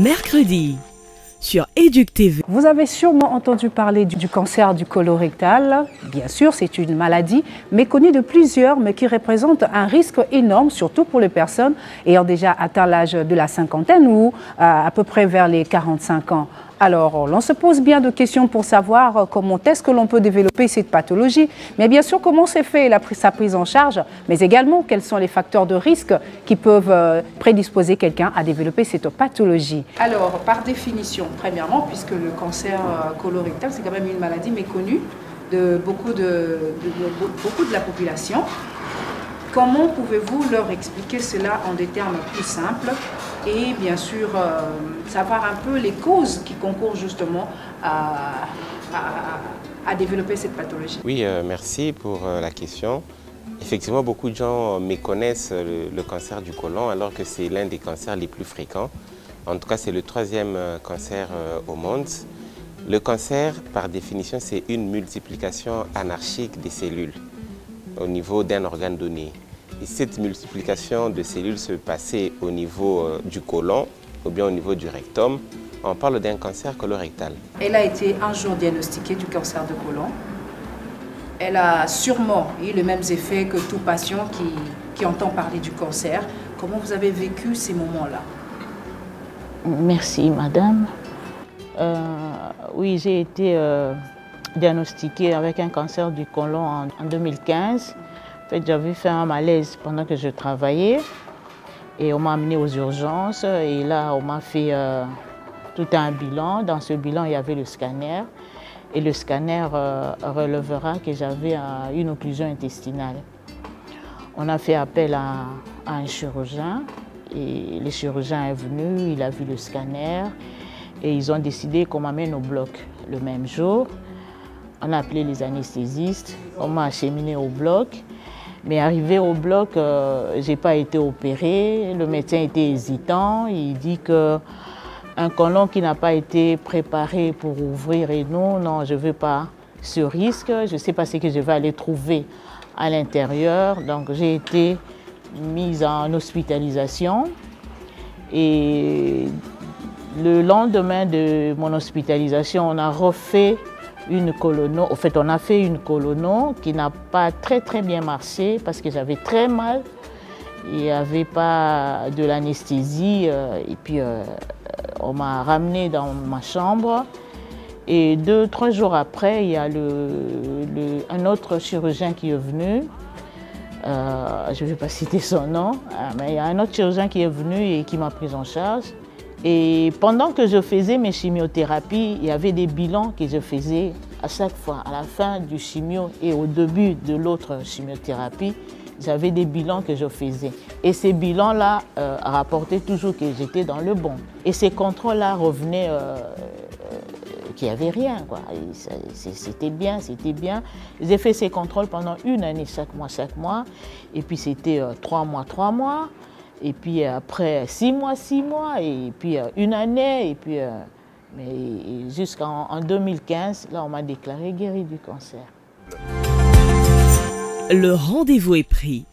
mercredi sur Éduc TV. Vous avez sûrement entendu parler du cancer du colorectal. Bien sûr, c'est une maladie méconnue de plusieurs, mais qui représente un risque énorme, surtout pour les personnes ayant déjà atteint l'âge de la cinquantaine ou à peu près vers les 45 ans. Alors, l'on se pose bien de questions pour savoir comment est-ce que l'on peut développer cette pathologie, mais bien sûr, comment s'est fait sa prise en charge, mais également quels sont les facteurs de risque qui peuvent prédisposer quelqu'un à développer cette pathologie. Alors, par définition, premièrement, puisque le cancer colorectal, c'est quand même une maladie méconnue de beaucoup de la population, comment pouvez-vous leur expliquer cela en des termes plus simples et bien sûr savoir un peu les causes qui concourent justement à développer cette pathologie? Oui, merci pour la question. Effectivement, beaucoup de gens méconnaissent le cancer du côlon alors que c'est l'un des cancers les plus fréquents. En tout cas, c'est le 3e cancer au monde. Le cancer, par définition, c'est une multiplication anarchique des cellules au niveau d'un organe donné. Et cette multiplication de cellules se passait au niveau du côlon ou bien au niveau du rectum. On parle d'un cancer colorectal. Elle a été un jour diagnostiquée du cancer de côlon. Elle a sûrement eu les mêmes effets que tout patient qui entend parler du cancer. Comment vous avez vécu ces moments-là? Merci, madame. Oui, j'ai été diagnostiquée avec un cancer du côlon en 2015. En fait, j'avais fait un malaise pendant que je travaillais et on m'a amené aux urgences et là, on m'a fait tout un bilan. Dans ce bilan, il y avait le scanner et le scanner relevera que j'avais une occlusion intestinale. On a fait appel à un chirurgien et le chirurgien est venu, il a vu le scanner et ils ont décidé qu'on m'amène au bloc le même jour. On a appelé les anesthésistes, on m'a acheminé au bloc. Mais arrivé au bloc, je n'ai pas été opérée. Le médecin était hésitant. Il dit qu'un côlon qui n'a pas été préparé pour ouvrir et non, je ne veux pas ce risque. Je ne sais pas ce que je vais aller trouver à l'intérieur. Donc j'ai été mise en hospitalisation. Et le lendemain de mon hospitalisation, on a refait une colono. En fait, on a fait une colono qui n'a pas très bien marché parce que j'avais très mal. Il n'y avait pas de l'anesthésie et puis on m'a ramené dans ma chambre. Et 2-3 jours après, il y a un autre chirurgien qui est venu. Je ne vais pas citer son nom, mais il y a un autre chirurgien qui est venu et qui m'a pris en charge. Et pendant que je faisais mes chimiothérapies, il y avait des bilans que je faisais à chaque fois. À la fin du chimio et au début de l'autre chimiothérapie, j'avais des bilans que je faisais. Et ces bilans-là rapportaient toujours que j'étais dans le bon. Et ces contrôles-là revenaient qu'il n'y avait rien, quoi. C'était bien, c'était bien. J'ai fait ces contrôles pendant 1 année chaque mois. Et puis c'était 3 mois. Et puis après 6 mois, et puis 1 année, et puis mais jusqu'en 2015, là on m'a déclaré guérie du cancer. Le rendez-vous est pris.